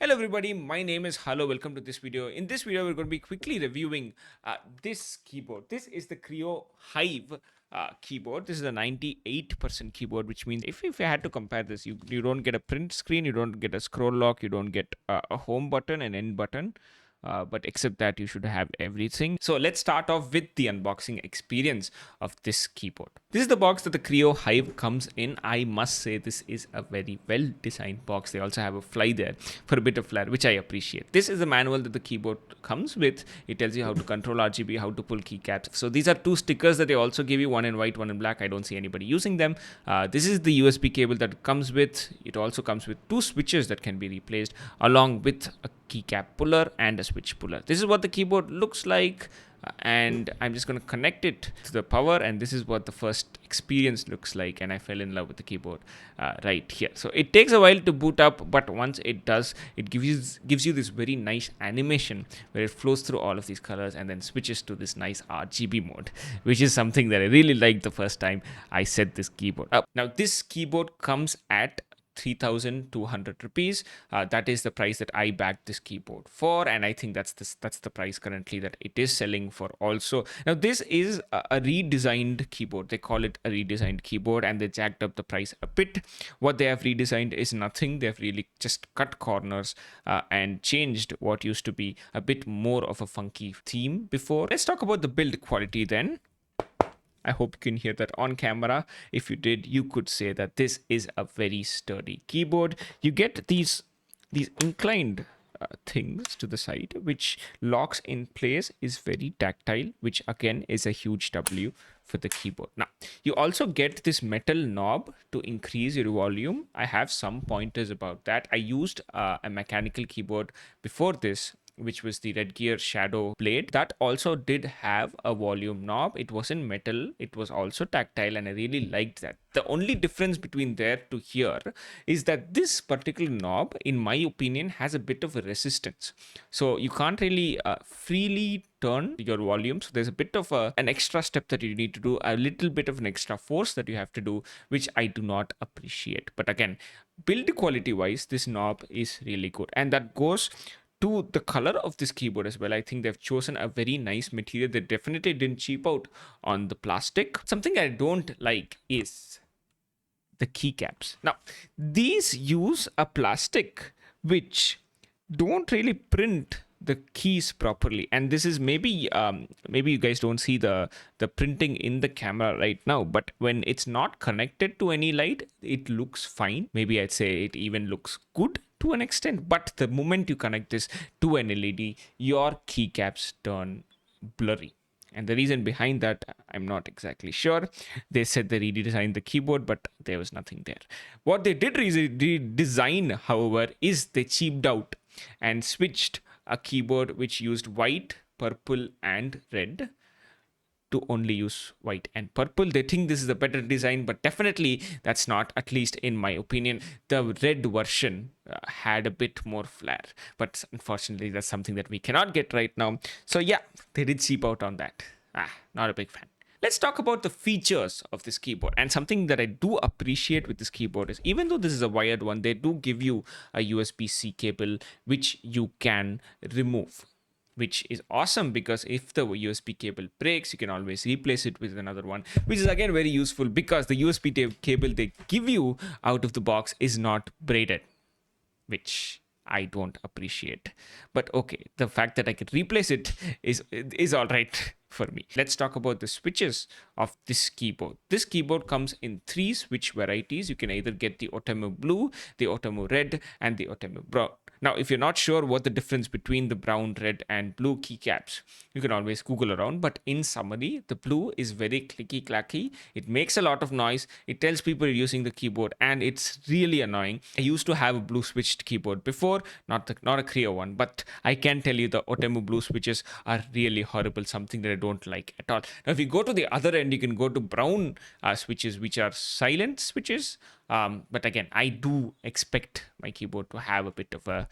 Hello everybody, my name is Hello. Welcome to this video. In this video, we're going to be quickly reviewing this keyboard. This is the Kreo Hive keyboard. This is a 98% keyboard, which means if I had to compare this, you don't get a print screen, you don't get a scroll lock, you don't get a home button, an end button. But except that you should have everything. So let's start off with the unboxing experience of this keyboard. This is the box that the Kreo Hive comes in. I must say this is a very well designed box. They also have a fly there for a bit of flair, which I appreciate. This is the manual that the keyboard comes with. It tells you how to control RGB, how to pull keycaps. So these are two stickers that they also give you, one in white, one in black. I don't see anybody using them. This is the USB cable that it comes with. It also comes with two switches that can be replaced along with a keycap puller and a switch puller. This is what the keyboard looks like, and I'm just going to connect it to the power, and this is what the first experience looks like. And I fell in love with the keyboard right here. So it takes a while to boot up, but once it does, it gives you this very nice animation where it flows through all of these colors and then switches to this nice RGB mode, which is something that I really liked the first time I set this keyboard up. Now this keyboard comes at 3,200 rupees. That is the price that I backed this keyboard for, and I think that's the price currently that it is selling for also. Now this is a redesigned keyboard. They call it a redesigned keyboard, and they jacked up the price a bit. What they have redesigned is nothing. They've really just cut corners and changed what used to be a bit more of a funky theme before. Let's talk about the build quality then. I hope you can hear that on camera. If you did, you could say that this is a very sturdy keyboard. You get these inclined things to the side, which locks in place, is very tactile, which again is a huge W for the keyboard. Now, you also get this metal knob to increase your volume. I have some pointers about that. I used a mechanical keyboard before this, which was the Red Gear Shadow blade. That also did have a volume knob. It wasn't metal, it was also tactile, and I really liked that. The only difference between there to here is that this particular knob, in my opinion, has a bit of a resistance. So you can't really freely turn your volume. So there's a bit of an extra step that you need to do, a little bit of an extra force that you have to do, which I do not appreciate. But again, build quality wise, this knob is really good. And that goes to the color of this keyboard as well. I think they've chosen a very nice material. They definitely didn't cheap out on the plastic. Something I don't like is the keycaps. Now, these use a plastic which don't really print the keys properly, and this is maybe you guys don't see the printing in the camera right now, but when it's not connected to any light, it looks fine. Maybe I'd say it even looks good to an extent, but the moment you connect this to an LED, your keycaps turn blurry. And the reason behind that, I'm not exactly sure. They said they redesigned the keyboard, but there was nothing there. What they did redesign, however, is they cheaped out and switched a keyboard which used white, purple, and red to only use white and purple. They think this is a better design, but definitely that's not, at least in my opinion. The red version had a bit more flair, but unfortunately that's something that we cannot get right now. So yeah, they did cheap out on that. Not a big fan. Let's talk about the features of this keyboard. And something that I do appreciate with this keyboard is, even though this is a wired one, they do give you a USB-C cable which you can remove, which is awesome, because if the USB cable breaks, you can always replace it with another one, which is again very useful, because the USB cable they give you out of the box is not braided, which I don't appreciate. But okay, the fact that I can replace it is all right for me. Let's talk about the switches of this keyboard. This keyboard comes in 3 switch varieties. You can either get the Otomo Blue, the Otomo Red, and the Otomo Brown. Now, if you're not sure what the difference between the brown, red, and blue keycaps, you can always Google around. But in summary, the blue is very clicky clacky. It makes a lot of noise. It tells people you're using the keyboard, and it's really annoying. I used to have a blue switched keyboard before, not a Kreo one, but I can tell you the Otomo Blue switches are really horrible, something that I don't like at all. Now, if you go to the other end, you can go to brown switches, which are silent switches. But again, I do expect my keyboard to have a bit of a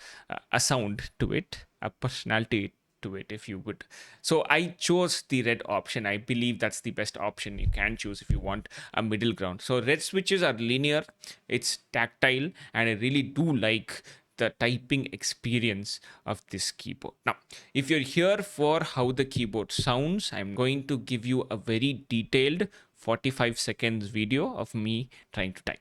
sound to it, a personality to it, if you would. So I chose the red option. I believe that's the best option you can choose if you want a middle ground. So red switches are linear, it's tactile, and I really do like the typing experience of this keyboard. Now, if you're here for how the keyboard sounds, I'm going to give you a very detailed 45 seconds video of me trying to type.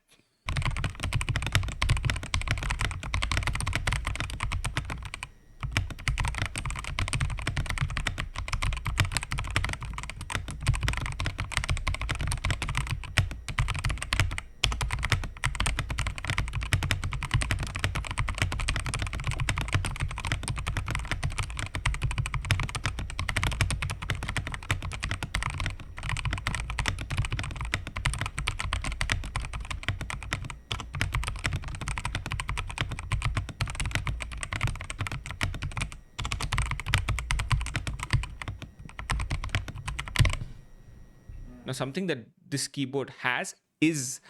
Now, something that this keyboard has is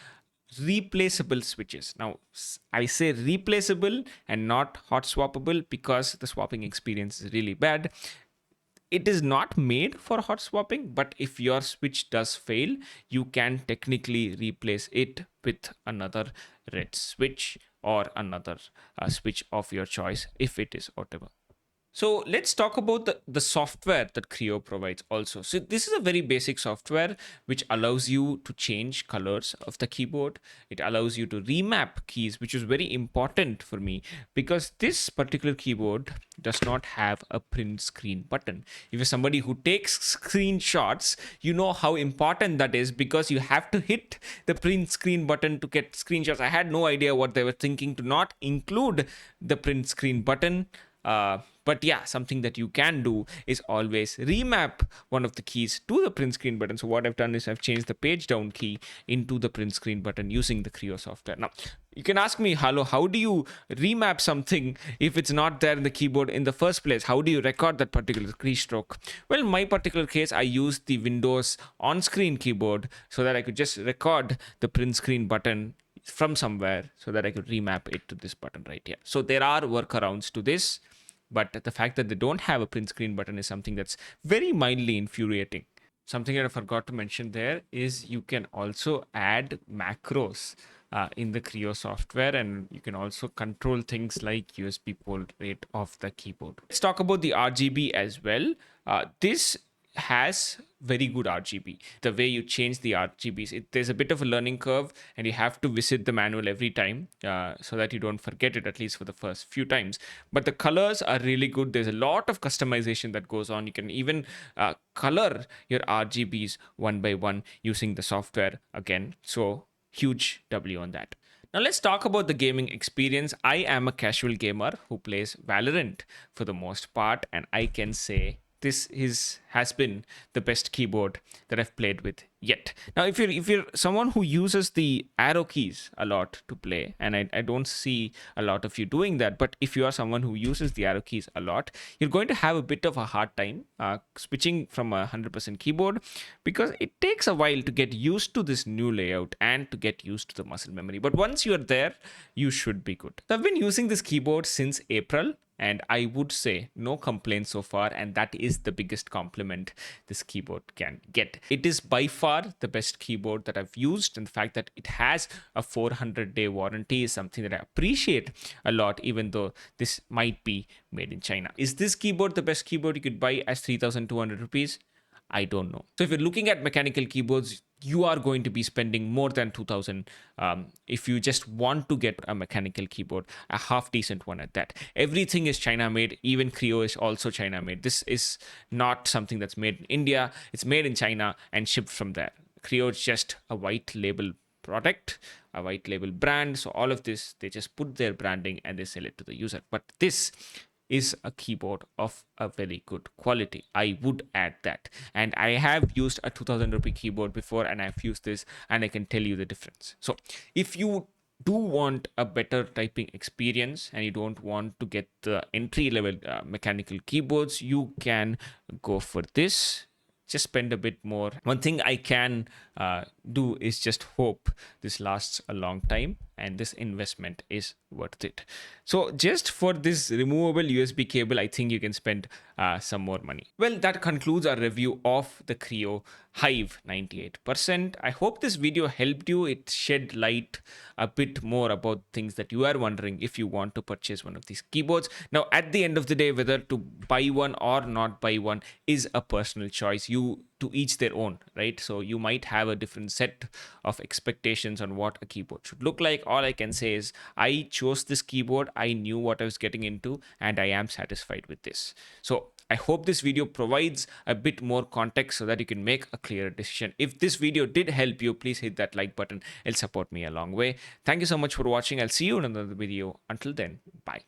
replaceable switches. Now, I say replaceable and not hot swappable because the swapping experience is really bad. It is not made for hot swapping, but if your switch does fail, you can technically replace it with another red switch or another switch of your choice if it is whatever. So let's talk about the software that Kreo provides also. So this is a very basic software which allows you to change colors of the keyboard. It allows you to remap keys, which is very important for me because this particular keyboard does not have a print screen button. If you're somebody who takes screenshots, you know how important that is because you have to hit the print screen button to get screenshots. I had no idea what they were thinking to not include the print screen button. But yeah, something that you can do is always remap one of the keys to the print screen button. So what I've done is I've changed the page down key into the print screen button using the Kreo software. Now, you can ask me, hello, how do you remap something if it's not there in the keyboard in the first place? How do you record that particular keystroke? Well, in my particular case, I used the Windows on-screen keyboard so that I could just record the print screen button from somewhere so that I could remap it to this button right here. So there are workarounds to this. But the fact that they don't have a print screen button is something that's very mildly infuriating. Something that I forgot to mention there is you can also add macros in the Kreo software, and you can also control things like USB port rate of the keyboard. Let's talk about the RGB as well. This has very good RGB. The way you change the RGBs, there's a bit of a learning curve, and you have to visit the manual every time so that you don't forget it, at least for the first few times. But the colors are really good. There's a lot of customization that goes on. You can even color your RGBs one by one using the software again. So huge W on that. Now let's talk about the gaming experience. I am a casual gamer who plays Valorant for the most part, and I can say this has been the best keyboard that I've played with yet. Now, if you're someone who uses the arrow keys a lot to play, and I don't see a lot of you doing that, but if you are someone who uses the arrow keys a lot, you're going to have a bit of a hard time switching from a 100% keyboard because it takes a while to get used to this new layout and to get used to the muscle memory. But once you're there, you should be good. So I've been using this keyboard since April, and I would say no complaints so far, and that is the biggest compliment this keyboard can get. It is by far the best keyboard that I've used, and the fact that it has a 400-day warranty is something that I appreciate a lot, even though this might be made in China. Is this keyboard the best keyboard you could buy as 3,200 rupees? I don't know. So if you're looking at mechanical keyboards, you are going to be spending more than 2,000 if you just want to get a mechanical keyboard, a half decent one at that. Everything is China made. Even Kreo is also China made. This is not something that's made in India. It's made in China and shipped from there. Kreo is just a white label product, a white label brand. So all of this, they just put their branding and they sell it to the user. But this is a keyboard of a very good quality. I would add that. And I have used a 2,000 rupee keyboard before, and I've used this, and I can tell you the difference. So if you do want a better typing experience and you don't want to get the entry level mechanical keyboards, you can go for this. Just spend a bit more. One thing I can do is just hope this lasts a long time and this investment is worth it. So just for this removable USB cable, I think you can spend some more money. Well, that concludes our review of the Kreo Hive 98%. I hope this video helped you. It shed light a bit more about things that you are wondering if you want to purchase one of these keyboards. Now, at the end of the day, whether to buy one or not buy one is a personal choice. You to each their own, right? So you might have a different set of expectations on what a keyboard should look like. All I can say is I chose this keyboard, I knew what I was getting into, and I am satisfied with this. So I hope this video provides a bit more context so that you can make a clearer decision. If this video did help you, please hit that like button. It'll support me a long way. Thank you so much for watching. I'll see you in another video. Until then, bye.